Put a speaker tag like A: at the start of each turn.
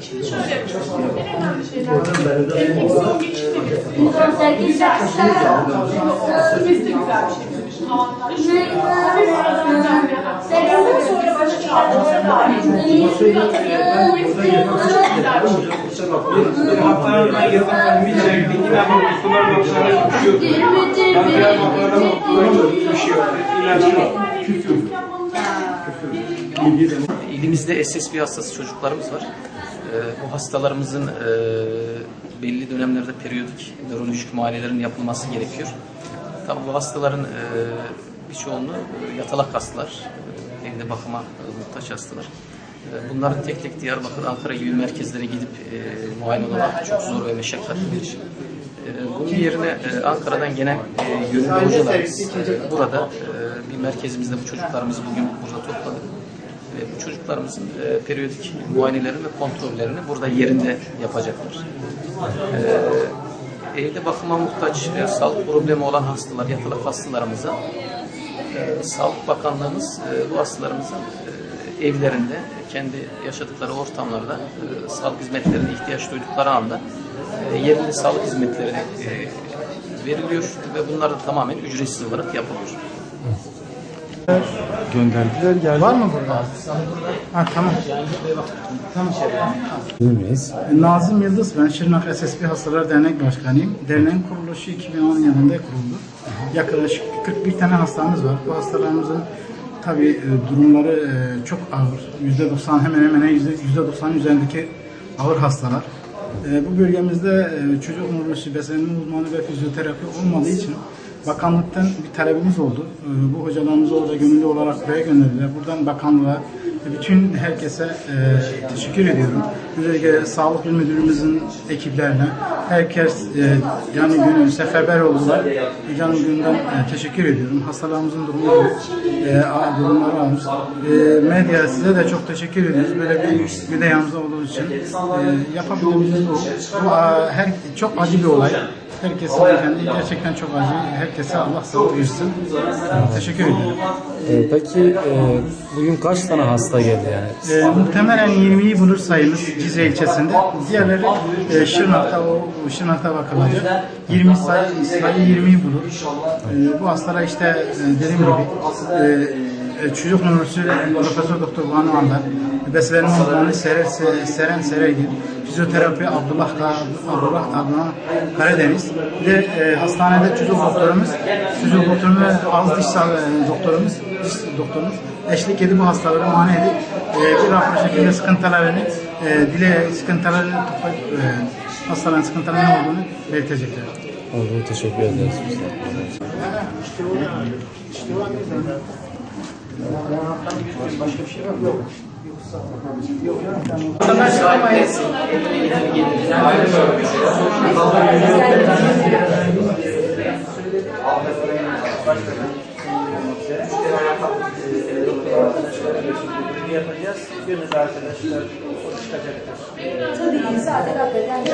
A: Şimdi şöyle yapacağız. En önemli şeyler. Enfeksiyon geçirmemesi. Güzel. Sürmesi de güzel bir şey. Avantajlı. Ondan sonra başka çağrılara dair.
B: İlimizde SSP hastası çocuklarımız var. Bu hastalarımızın belli dönemlerde periyodik nörolojik muayenelerin yapılması gerekiyor. Tabii bu hastaların birçoğunu yatalak hastalar, evde bakıma muhtaç hastalar. Bunların tek tek Diyarbakır, Ankara gibi merkezlere gidip muayene olmak çok zor ve meşakkatli bir iş. Bunun yerine Ankara'dan gelen gönüllü hocalarımız burada bir merkezimizde bu çocuklarımızı bugün burada topladık. Bu çocuklarımızın periyodik muayenelerini ve kontrollerini burada yerinde yapacaklar. Evde bakıma muhtaç, sağlık problemi olan hastalar, yatalak hastalarımıza Sağlık Bakanlığımız bu hastalarımızın evlerinde, kendi yaşadıkları ortamlarda sağlık hizmetlerine ihtiyaç duydukları anda yerinde sağlık hizmetleri veriliyor ve bunlar da tamamen ücretsiz olarak yapılıyor.
C: Gönderdiler geldi.
D: Var mı burada? Ha, tamam. Tamam. Nazım Yıldız, ben Şırnak SSP Hastalar Dernek Başkanıyım. Derneğin kuruluşu 2010 yılında kuruldu. Yaklaşık 41 tane hastamız var. Bu hastalarımızın tabii durumları çok ağır. %90 hemen hemen %90'ın üzerindeki ağır hastalar. Bu bölgemizde çocuk nöroloji, beslenme uzmanı ve fizyoterapi olmadığı için bakanlıktan bir talebimiz oldu. Bu hocalarımız orada gönüllü olarak buraya gönderdiler. Buradan bakanlığa, bütün herkese teşekkür ediyorum. Özellikle Sağlık İl Müdürümüzün ekiplerine, herkes yani gönüllü seferber oldular. Canı gönülden teşekkür ediyorum. Hastalarımızın durumları ağır. Medya size de çok teşekkür ediyoruz. Böyle bir de yanımızda olduğu için yapabildiğimiz bu. Çok acı bir olay. Herkesin kendi gerçekten çok acı. Herkese Allah sağlık versin. Teşekkür ederim.
C: Peki bugün kaç tane hasta geldi yani?
D: Muhtemelen 20'yi bulur sayımız Cizre ilçesinde. Diğerleri Şırnak'ta bakılacak. 20 sayı 20'yi bulur. Bu hastalar işte dediğim gibi çocuk nörolojisi Profesör Doktor Banu Andar, beslenme uzmanı Seren Serengil, fizyoterapi Abdullah Karadeniz, bir de hastanede çocuk doktorumuz ağız diş doktorumuz eşlik edip bu hastaları muayene edip bir rapor şekilde sıkıntılarını hastaların sıkıntılarının ne olduğunu belirtecekler.
C: Oldu, teşekkür ederiz.
D: Başka bir şey var mı?
E: Tabii zaten hakikaten